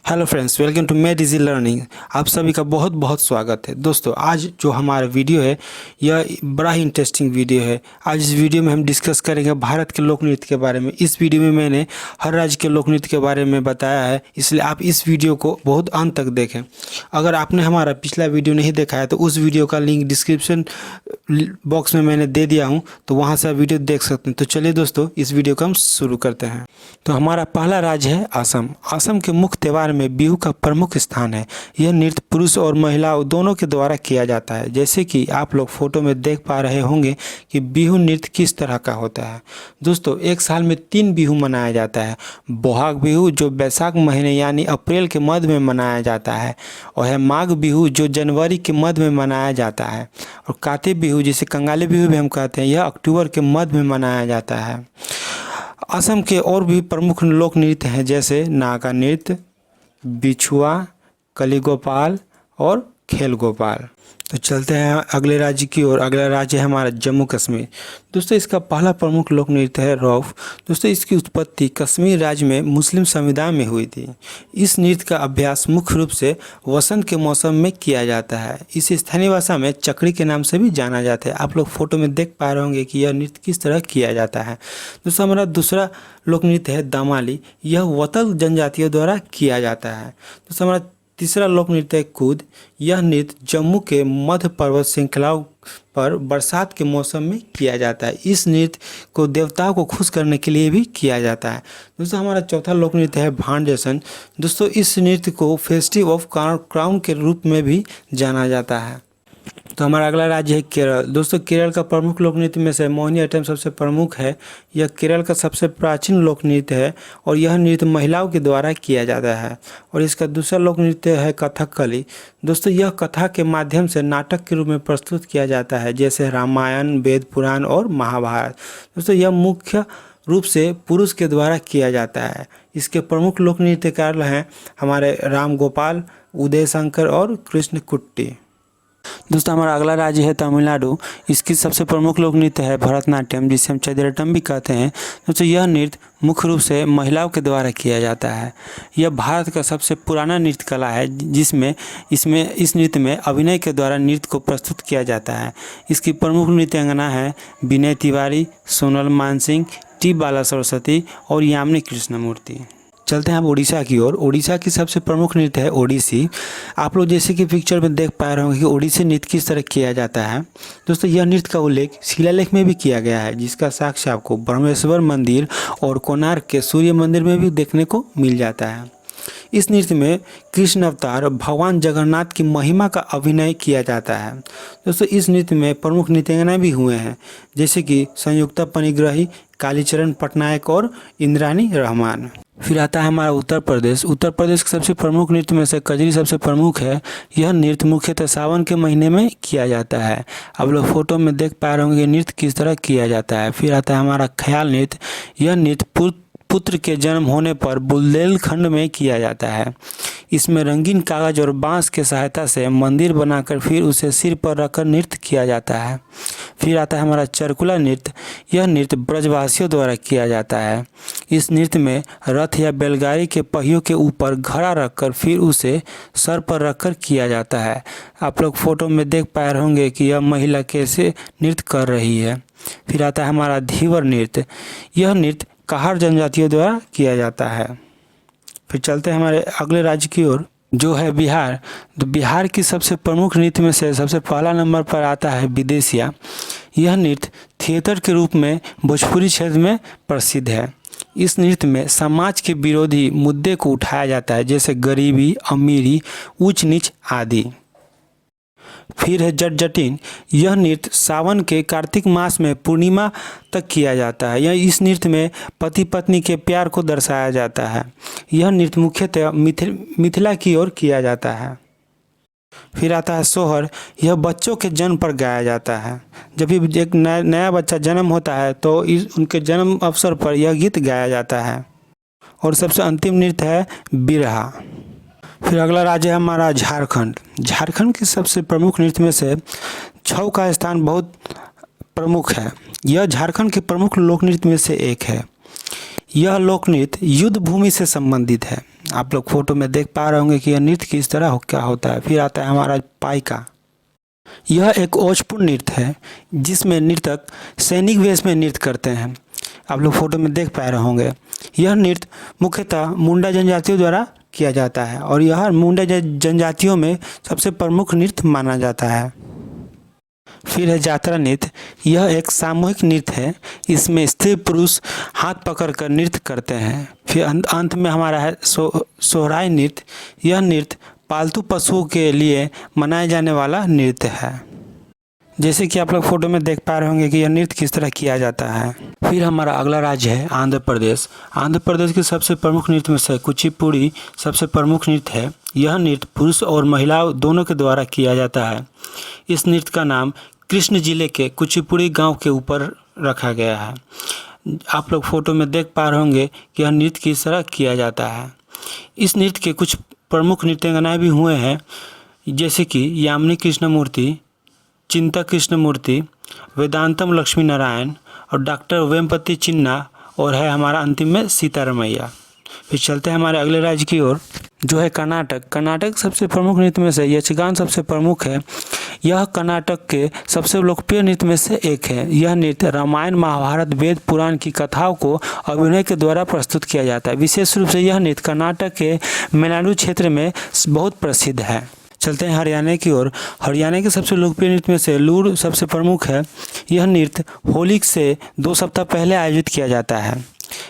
Hello friends, welcome to made easy learning. आप सभी का बहुत बहुत स्वागत है। दोस्तों, आज जो हमारा वीडियो है यह बड़ा ही इंटरेस्टिंग वीडियो है। आज इस वीडियो में हम डिस्कस करेंगे भारत के लोक नृत्य के बारे में। इस वीडियो में मैंने हर राज्य के लोक नृत्य के बारे में बताया है, इसलिए आप इस वीडियो को बहुत अंत तक देखें। अगर आपने हमारा पिछला वीडियो नहीं देखा है तो उस वीडियो का लिंक डिस्क्रिप्शन बॉक्स में मैंने दे दिया हूँ, तो वहाँ से आप वीडियो देख सकते हैं। तो चलिए दोस्तों, इस वीडियो को हम शुरू करते हैं। तो हमारा पहला राज्य है असम। असम के मुख्य त्यौहार में बिहू का प्रमुख स्थान है। यह नृत्य पुरुष और महिलाओं दोनों के द्वारा किया जाता है। जैसे कि आप लोग फोटो में देख पा रहे होंगे कि बिहू नृत्य किस तरह का होता है। दोस्तों, एक साल में 3 बिहू मनाया जाता है। बोहाग बिहू जो बैसाख महीने यानी अप्रैल के मध्य में मनाया जाता है, और है माघ बिहू जो जनवरी के मध्य में मनाया जाता है, और काते बिहू जिसे कंगाली बिहू भी हम कहते हैं, यह अक्टूबर के मध्य में मनाया जाता है। असम के और भी प्रमुख लोक नृत्य हैं, जैसे नागा नृत्य, बिछुआ, कलीगोपाल और खेल गोपाल। तो चलते हैं अगले राज्य की ओर। अगला राज्य है हमारा जम्मू कश्मीर। दोस्तों, इसका पहला प्रमुख लोक नृत्य है रौफ। दोस्तों, इसकी उत्पत्ति कश्मीर राज्य में मुस्लिम समुदाय में हुई थी। इस नृत्य का अभ्यास मुख्य रूप से वसंत के मौसम में किया जाता है। इसे स्थानीय भाषा में चकड़ी के नाम से भी जाना जाता है। आप लोग फोटो में देख पा रहे होंगे कि यह नृत्य किस तरह किया जाता है। दोस्तों, हमारा दूसरा लोक नृत्य है दमाली। यह वतल जनजातियों द्वारा किया जाता है। दोस्तों, हमारा तीसरा लोक नृत्य है कूद। यह नृत्य जम्मू के मध्य पर्वत श्रृंखलाओं पर बरसात के मौसम में किया जाता है। इस नृत्य को देवताओं को खुश करने के लिए भी किया जाता है। दोस्तों, हमारा चौथा लोक नृत्य है भांड जैसन। दोस्तों, इस नृत्य को फेस्टिव ऑफ क्राउन के रूप में भी जाना जाता है। तो हमारा अगला राज्य है केरल। दोस्तों, केरल का प्रमुख लोक नृत्य में से मोहिनीअट्टम सबसे प्रमुख है। यह केरल का सबसे प्राचीन लोक नृत्य है और यह नृत्य महिलाओं के द्वारा किया जाता है। और इसका दूसरा लोक नृत्य है कथकली। दोस्तों, यह कथा के माध्यम से नाटक के रूप में प्रस्तुत किया जाता है, जैसे रामायण, वेद पुराण और महाभारत। दोस्तों, यह मुख्य रूप से पुरुष के द्वारा किया जाता है। इसके प्रमुख लोक नृत्यकार हैं हमारे राम गोपाल, उदय शंकर और कृष्ण कुट्टी। दोस्तों, हमारा अगला राज्य है तमिलनाडु। इसकी सबसे प्रमुख लोक नृत्य है भरतनाट्यम, जिसे हम चैदियट्टम भी कहते हैं। दोस्तों, यह नृत्य मुख्य रूप से महिलाओं के द्वारा किया जाता है। यह भारत का सबसे पुराना नृत्य कला है, जिसमें इस नृत्य में अभिनय के द्वारा नृत्य को प्रस्तुत किया जाता है। इसकी प्रमुख नृत्यांगना है विनय तिवारी, सोनल मानसिंह, टी बाला सरस्वती और यामिनी कृष्णमूर्ति। चलते हैं अब उड़ीसा की ओर। उड़ीसा की सबसे प्रमुख नृत्य है ओडिसी। आप लोग जैसे कि पिक्चर में देख पा रहे होंगे कि ओडिसी नृत्य किस तरह किया जाता है। दोस्तों, यह नृत्य का उल्लेख शिलालेख में भी किया गया है, जिसका साक्ष्य आपको ब्रह्मेश्वर मंदिर और कोणार्क के सूर्य मंदिर में भी देखने को मिल जाता है। इस नृत्य में कृष्ण अवतार भगवान जगन्नाथ की महिमा का अभिनय किया जाता है। दोस्तों, इस नृत्य में प्रमुख नृत्यांगना भी हुए हैं, जैसे कि संयुक्ता पनिग्रही, कालीचरण पटनायक और इंद्रानी रहमान। फिर आता है हमारा उत्तर प्रदेश। उत्तर प्रदेश के सबसे प्रमुख नृत्य में से कजरी सबसे प्रमुख है। यह नृत्य मुख्यतः सावन के महीने में किया जाता है। आप लोग फोटो में देख पा रहे होंगे नृत्य किस तरह किया जाता है। फिर आता है हमारा ख्याल नृत्य। यह नृत्य पुत्र के जन्म होने पर बुंदेलखंड में किया जाता है। इसमें रंगीन कागज और बांस के सहायता से मंदिर बनाकर फिर उसे सिर पर रखकर नृत्य किया जाता है। फिर आता है हमारा चरकुला नृत्य। यह नृत्य ब्रजवासियों द्वारा किया जाता है। इस नृत्य में रथ या बैलगाड़ी के पहियों के ऊपर घड़ा रखकर फिर उसे सर पर रखकर किया जाता है। आप लोग फोटो में देख पा रहे होंगे कि यह महिला कैसे नृत्य कर रही है। फिर आता है हमारा धीवर नृत्य। यह नृत्य कहार जनजातियों द्वारा किया जाता है। फिर चलते हैं हमारे अगले राज्य की ओर, जो है बिहार। तो बिहार की सबसे प्रमुख नृत्य में से सबसे पहला नंबर पर आता है विदेशिया। यह नृत्य थिएटर के रूप में भोजपुरी क्षेत्र में प्रसिद्ध है। इस नृत्य में समाज के विरोधी मुद्दे को उठाया जाता है, जैसे गरीबी, अमीरी, ऊंच नीच आदि। फिर है जट जटिन। यह नृत्य सावन के कार्तिक मास में पूर्णिमा तक किया जाता है। यह इस नृत्य में पति पत्नी के प्यार को दर्शाया जाता है। यह नृत्य मुख्यतः मिथिला की ओर किया जाता है। फिर आता है सोहर। यह बच्चों के जन्म पर गाया जाता है। जब भी एक नया बच्चा जन्म होता है तो उनके जन्म अवसर पर यह गीत गाया जाता है। और सबसे अंतिम नृत्य है बिरहा। फिर अगला राज्य है हमारा झारखंड। झारखंड के सबसे प्रमुख नृत्य में से छऊ का स्थान बहुत प्रमुख है। यह झारखंड के प्रमुख लोक नृत्य में से एक है। यह लोक नृत्य युद्ध भूमि से संबंधित है। आप लोग फोटो में देख पा रहे होंगे कि यह नृत्य किस तरह क्या होता है। फिर आता है हमारा पाइका। यह एक ओजपूर्ण नृत्य है जिसमें नर्तक सैनिक वेश में नृत्य करते हैं। आप लोग फोटो में देख पा रहे होंगे। यह नृत्य मुख्यतः मुंडा जनजातियों द्वारा किया जाता है और यह मुंडा जनजातियों में सबसे प्रमुख नृत्य माना जाता है। फिर है जात्रा नृत्य। यह एक सामूहिक नृत्य है। इसमें स्त्री पुरुष हाथ पकड़कर नृत्य करते हैं। फिर अंत में हमारा है सोहराय नृत्य। यह नृत्य पालतू पशुओं के लिए मनाया जाने वाला नृत्य है। जैसे कि आप लोग फोटो में देख पा रहे होंगे कि यह नृत्य किस तरह किया जाता है। फिर हमारा अगला राज्य है आंध्र प्रदेश। आंध्र प्रदेश के सबसे प्रमुख नृत्य में से कुचिपुड़ी सबसे प्रमुख नृत्य है। यह नृत्य पुरुष और महिलाओं दोनों के द्वारा किया जाता है। इस नृत्य का नाम कृष्ण जिले के कुचिपुड़ी गांव के ऊपर रखा गया है। आप लोग फोटो में देख पा रहे होंगे कि यह नृत्य किस तरह किया जाता है। इस नृत्य के कुछ प्रमुख नृत्यांगनाएं भी हुए हैं, जैसे कि यामिनी कृष्णमूर्ति, चिंता कृष्णमूर्ति, वेदांतम लक्ष्मी नारायण और डॉक्टर वेम्पति चिन्ना, और है हमारा अंतिम में सीतारमैया। फिर चलते हैं हमारे अगले राज्य की ओर, जो है कर्नाटक। कर्नाटक सबसे प्रमुख नृत्य में से यक्षगान सबसे प्रमुख है। यह कर्नाटक के सबसे लोकप्रिय नृत्य में से एक है। यह नृत्य रामायण, महाभारत, वेद पुराण की कथाओं को अभिनय के द्वारा प्रस्तुत किया जाता है। विशेष रूप से यह नृत्य कर्नाटक के मलेनाडु क्षेत्र में बहुत प्रसिद्ध है। चलते हैं हरियाणा की ओर। हरियाणा के सबसे लोकप्रिय नृत्य में से लूर सबसे प्रमुख है। यह नृत्य होली से 2 सप्ताह पहले आयोजित किया जाता है।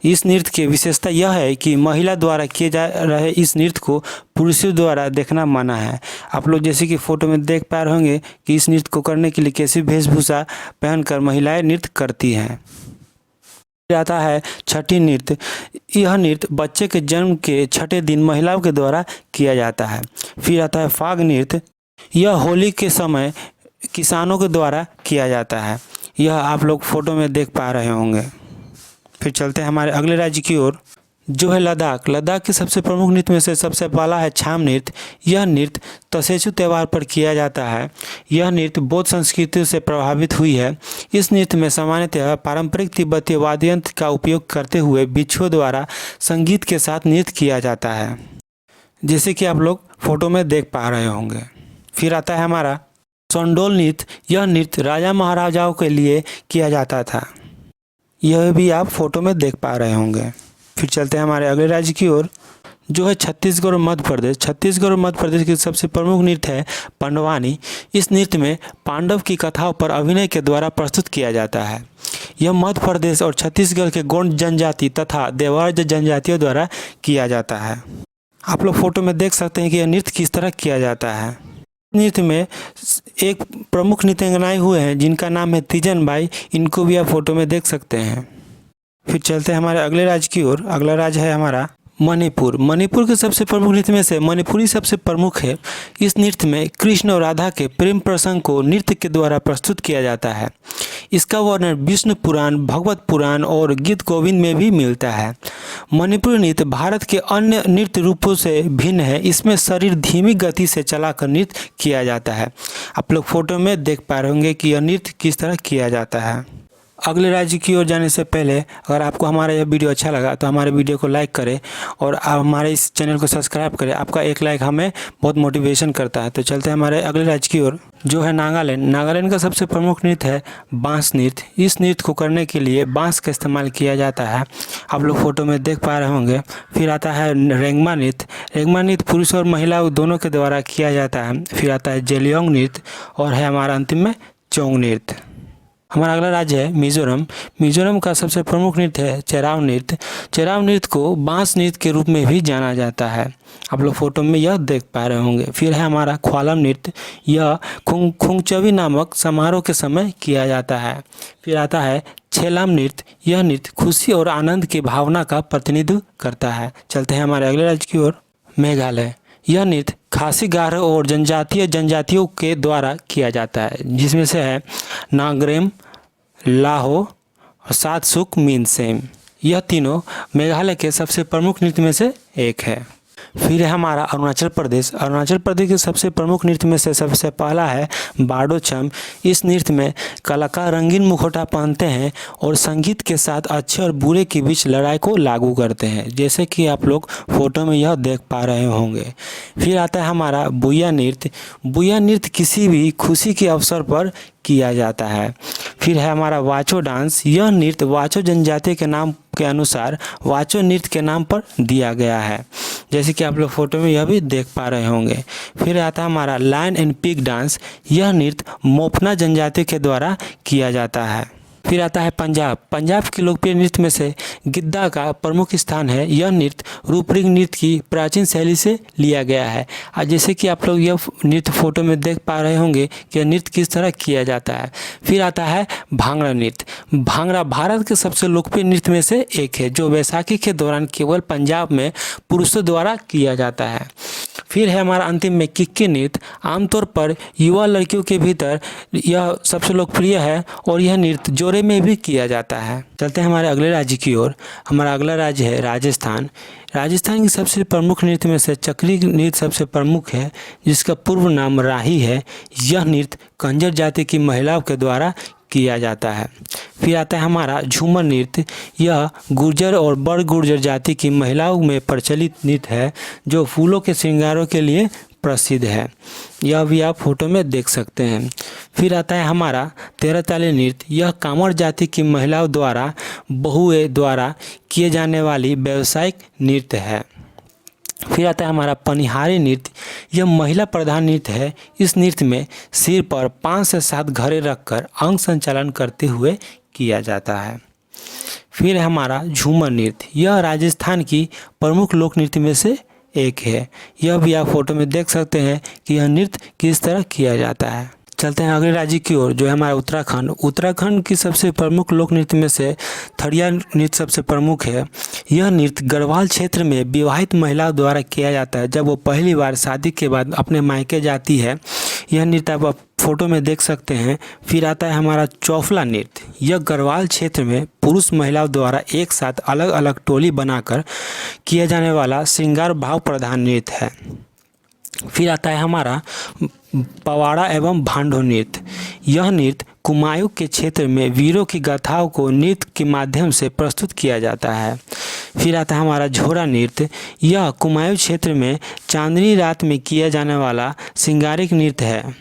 इस नृत्य की विशेषता यह है कि महिला द्वारा किए जा रहे इस नृत्य को पुरुषों द्वारा देखना मना है। आप लोग जैसे कि फोटो में देख पा रहे होंगे कि इस नृत्य को करने के लिए कैसी वेशभूषा पहनकर महिलाएं नृत्य करती हैं। आता है छठी नृत्य। यह नृत्य बच्चे के जन्म के छठे दिन महिलाओं के द्वारा किया जाता है। फिर आता है फाग नृत्य। यह होली के समय किसानों के द्वारा किया जाता है। यह आप लोग फोटो में देख पा रहे होंगे। फिर चलते हैं हमारे अगले राज्य की ओर, जो है लद्दाख। लद्दाख के सबसे प्रमुख नृत्य में से सबसे पहला है छाम नृत्य। यह नृत्य तसेचु त्यौहार पर किया जाता है। यह नृत्य बौद्ध संस्कृति से प्रभावित हुई है। इस नृत्य में सामान्यतः पारंपरिक तिब्बती वाद्य यंत्र का उपयोग करते हुए बिच्छुओं द्वारा संगीत के साथ नृत्य किया जाता है, जैसे कि आप लोग फोटो में देख पा रहे होंगे। फिर आता है हमारा चंडोल नृत्य। यह नृत्य राजा महाराजाओं के लिए किया जाता था। यह भी आप फोटो में देख पा रहे होंगे। फिर चलते हैं हमारे अगले राज्य की ओर, जो है छत्तीसगढ़ और मध्य प्रदेश। छत्तीसगढ़ और मध्य प्रदेश की सबसे प्रमुख नृत्य है पांडवानी। इस नृत्य में पांडव की कथाओं पर अभिनय के द्वारा प्रस्तुत किया जाता है। यह मध्य प्रदेश और छत्तीसगढ़ के गोंड जनजाति तथा देवार्ज जनजातियों द्वारा किया जाता है। आप लोग फोटो में देख सकते हैं कि यह नृत्य किस तरह किया जाता है। नृत्य में एक प्रमुख नृत्यांगनाएं हुए हैं जिनका नाम है तीजन बाई। इनको भी आप फोटो में देख सकते हैं। फिर चलते हैं हमारे अगले राज्य की ओर। अगला राज्य है हमारा मणिपुर। मणिपुर के सबसे प्रमुख नृत्य में से मणिपुरी सबसे प्रमुख है। इस नृत्य में कृष्ण और राधा के प्रेम प्रसंग को नृत्य के द्वारा प्रस्तुत किया जाता है। इसका वर्णन विष्णु पुराण, भगवत पुराण और गीत गोविंद में भी मिलता है। मणिपुरी नृत्य भारत के अन्य नृत्य रूपों से भिन्न है। इसमें शरीर धीमी गति से चलाकर नृत्य किया जाता है। आप लोग फोटो में देख पा रहे होंगे कि यह नृत्य किस तरह किया जाता है। अगले राज्य की ओर जाने से पहले अगर आपको हमारा यह वीडियो अच्छा लगा तो हमारे वीडियो को लाइक करें और हमारे इस चैनल को सब्सक्राइब करें। आपका एक लाइक हमें बहुत मोटिवेशन करता है। तो चलते हैं हमारे अगले राज्य की ओर, जो है नागालैंड। नागालैंड का सबसे प्रमुख नृत्य है बांस नृत्य। इस नृत्य को करने के लिए बांस का इस्तेमाल किया जाता है। आप लोग फोटो में देख पा रहे होंगे। फिर आता है रेंगमा नृत्य। रेंगमा नृत्य पुरुष और महिलाओं दोनों के द्वारा किया जाता है। फिर आता है जेलियोंग नृत्य और है हमारा अंतिम में चोंग नृत्य। हमारा अगला राज्य है मिजोरम। मिजोरम का सबसे प्रमुख नृत्य है चेराव नृत्य। चेराव नृत्य को बांस नृत्य के रूप में भी जाना जाता है। आप लोग फोटो में यह देख पा रहे होंगे। फिर है हमारा ख्वालम नृत्य। यह खुंगचवी नामक समारोह के समय किया जाता है। फिर आता है छेलाम नृत्य। यह नृत्य खुशी और आनंद की भावना का प्रतिनिधित्व करता है। चलते हैं हमारे अगले राज्य की ओर, मेघालय। यह नृत्य खासी, गारो और जनजातियों के द्वारा किया जाता है, जिसमें से है नागरेम, लाहो और सातसुक मीनसेम। यह तीनों मेघालय के सबसे प्रमुख नृत्य में से एक है। फिर है हमारा अरुणाचल प्रदेश। अरुणाचल प्रदेश के सबसे प्रमुख नृत्य में से सबसे पहला है बाडोचम। इस नृत्य में कलाकार रंगीन मुखौटा पहनते हैं और संगीत के साथ अच्छे और बुरे के बीच लड़ाई को लागू करते हैं, जैसे कि आप लोग फोटो में यह देख पा रहे होंगे। फिर आता है हमारा बुया नृत्य। बुया नृत्य किसी भी खुशी के अवसर पर किया जाता है। फिर है हमारा वाचो डांस। यह नृत्य वाचो जनजाति के नाम के अनुसार वाचो नृत्य के नाम पर दिया गया है, जैसे कि आप लोग फोटो में यह भी देख पा रहे होंगे। फिर आता है हमारा लायन एंड पिग डांस। यह नृत्य मोपना जनजाति के द्वारा किया जाता है। फिर आता है पंजाब। पंजाब के लोकप्रिय नृत्य में से गिद्दा का प्रमुख स्थान है। यह नृत्य रूपरिंग नृत्य की प्राचीन शैली से लिया गया है। और जैसे कि आप लोग यह नृत्य फोटो में देख पा रहे होंगे कि यह नृत्य किस तरह किया जाता है। फिर आता है भांगड़ा नृत्य। भांगड़ा भारत के सबसे लोकप्रिय नृत्य में से एक है, जो बैसाखी के दौरान केवल पंजाब में पुरुषों द्वारा किया जाता है। फिर है हमारा अंतिम में किक्की नृत्य। आमतौर पर युवा लड़कियों के भीतर यह सबसे लोकप्रिय है और यह नृत्य जोड़े में भी किया जाता है। चलते हैं हमारे अगले राज्य की ओर। हमारा अगला राज्य है राजस्थान। राजस्थान की सबसे प्रमुख नृत्य में से चक्री नृत्य सबसे प्रमुख है, जिसका पूर्व नाम राही है। यह नृत्य कंजर जाति की महिलाओं के द्वारा किया जाता है। फिर आता है हमारा झूमर नृत्य। यह गुर्जर और बड़ गुर्जर जाति की महिलाओं में प्रचलित नृत्य है, जो फूलों के श्रृंगारों के लिए प्रसिद्ध है। यह भी आप फोटो में देख सकते हैं। फिर आता है हमारा तेरह ताली नृत्य। यह कांवड़ जाति की महिलाओं द्वारा बहुएं द्वारा किए जाने वाली व्यावसायिक नृत्य है। फिर आता है हमारा पनिहारी नृत्य। यह महिला प्रधान नृत्य है। इस नृत्य में सिर पर 5 से 7 घड़े रखकर अंग संचालन करते हुए किया जाता है। फिर है हमारा झूमर नृत्य। यह राजस्थान की प्रमुख लोक नृत्य में से एक है। यह भी आप फोटो में देख सकते हैं कि यह नृत्य किस तरह किया जाता है। चलते हैं अगले राज्य की ओर, जो है हमारा उत्तराखंड। उत्तराखंड की सबसे प्रमुख लोक नृत्य में से थड़िया नृत्य सबसे प्रमुख है। यह नृत्य गढ़वाल क्षेत्र में विवाहित महिलाओं द्वारा किया जाता है, जब वो पहली बार शादी के बाद अपने मायके जाती है। यह नृत्य आप फोटो में देख सकते हैं। फिर आता है हमारा चौफला नृत्य। यह गढ़वाल क्षेत्र में पुरुष महिलाओं द्वारा एक साथ अलग अलग टोली बनाकर किया जाने वाला श्रृंगार भाव प्रधान नृत्य है। फिर आता है हमारा पवाड़ा एवं भांडो नृत्य। यह नृत्य कुमायूं के क्षेत्र में वीरों की गाथाओं को नृत्य के माध्यम से प्रस्तुत किया जाता है। फिर आता है हमारा झोरा नृत्य। यह कुमायूं क्षेत्र में चांदनी रात में किया जाने वाला श्रृंगारिक नृत्य है।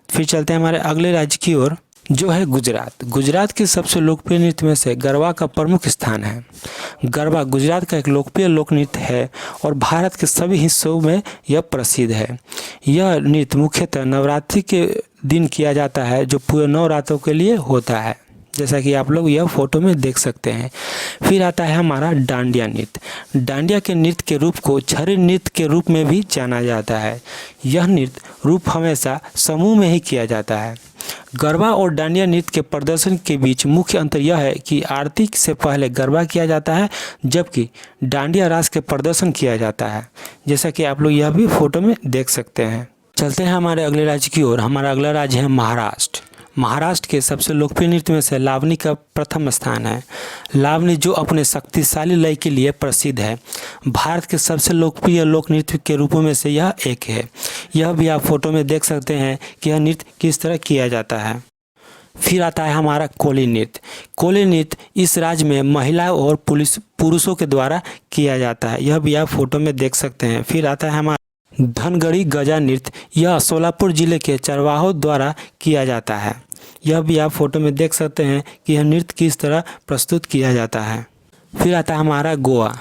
फिर चलते हैं हमारे अगले राज्य की ओर, जो है गुजरात। गुजरात के सबसे लोकप्रिय नृत्य में से गरबा का प्रमुख स्थान है। गरबा गुजरात का एक लोकप्रिय लोक नृत्य है और भारत के सभी हिस्सों में यह प्रसिद्ध है। यह नृत्य मुख्यतः नवरात्रि के दिन किया जाता है, जो पूरे 9 रातों के लिए होता है, जैसा कि आप लोग यह फोटो में देख सकते हैं। फिर आता है हमारा डांडिया नृत्य। डांडिया के नृत्य के रूप को छड़ी नृत्य के रूप में भी जाना जाता है। यह नृत्य रूप हमेशा समूह में ही किया जाता है। गरबा और डांडिया नृत्य के प्रदर्शन के बीच मुख्य अंतर यह है कि आरती से पहले गरबा किया जाता है, जबकि डांडिया रास के प्रदर्शन किया जाता है, जैसा कि आप लोग यह भी फोटो में देख सकते हैं। चलते हैं हमारे अगले राज्य की ओर। हमारा अगला राज्य है महाराष्ट्र। महाराष्ट्र के सबसे लोकप्रिय नृत्य में से लावनी का प्रथम स्थान है। लावनी, जो अपने शक्तिशाली लय के लिए प्रसिद्ध है, भारत के सबसे लोकप्रिय लोक नृत्य के रूपों में से यह एक है। यह भी आप फोटो में देख सकते हैं कि यह नृत्य किस तरह किया जाता है। फिर आता है हमारा कोली नृत्य। कोली नृत्य इस राज्य में महिलाओं और पुरुषों के द्वारा किया जाता है। यह भी आप फोटो में देख सकते हैं। फिर आता है हमारा धनगढ़ी गजा नृत्य। यह सोलापुर जिले के चरवाहों द्वारा किया जाता है। यह भी आप फोटो में देख सकते हैं कि यह नृत्य किस तरह प्रस्तुत किया जाता है। फिर आता है हमारा गोवा।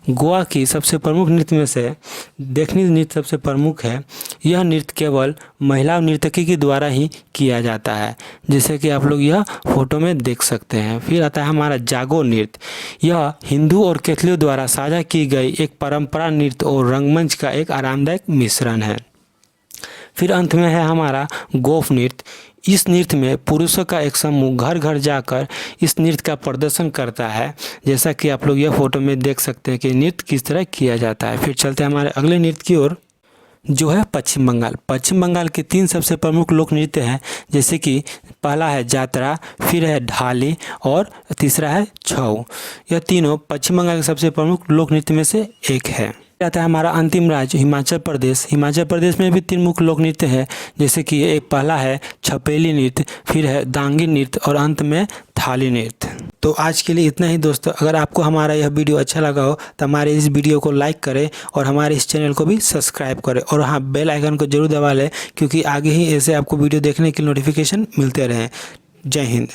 गोवा की सबसे प्रमुख नृत्य में से देखनी नृत्य सबसे प्रमुख है। यह नृत्य केवल महिला नर्तकी के द्वारा ही किया जाता है, जैसे कि आप लोग यह फोटो में देख सकते हैं। फिर आता है हमारा जागो नृत्य। यह हिंदू और कैथलिक द्वारा साझा की गई एक परंपरा नृत्य और रंगमंच का एक आरामदायक मिश्रण है। फिर अंत में है हमारा गोफ नृत्य। इस नृत्य में पुरुषों का एक समूह घर घर जाकर इस नृत्य का प्रदर्शन करता है, जैसा कि आप लोग यह फोटो में देख सकते हैं कि नृत्य किस तरह किया जाता है। फिर चलते हैं हमारे अगले नृत्य की ओर, जो है पश्चिम बंगाल। पश्चिम बंगाल के 3 सबसे प्रमुख लोक नृत्य हैं, जैसे कि पहला है जात्रा, फिर है ढाली और तीसरा है छऊ। यह तीनों पश्चिम बंगाल के सबसे प्रमुख लोक नृत्य में से एक है। आता है हमारा अंतिम राज्य हिमाचल प्रदेश। हिमाचल प्रदेश में भी 3 मुख्य लोक नृत्य है, जैसे कि एक पहला है छपेली नृत्य, फिर है दांगी नृत्य और अंत में थाली नृत्य। तो आज के लिए इतना ही दोस्तों। अगर आपको हमारा यह वीडियो अच्छा लगा हो तो हमारे इस वीडियो को लाइक करें और हमारे इस चैनल को भी सब्सक्राइब करें और हाँ, बेल आइकन को जरूर दबा लें, क्योंकि आगे ही ऐसे आपको वीडियो देखने की नोटिफिकेशन मिलते रहें। जय हिंद।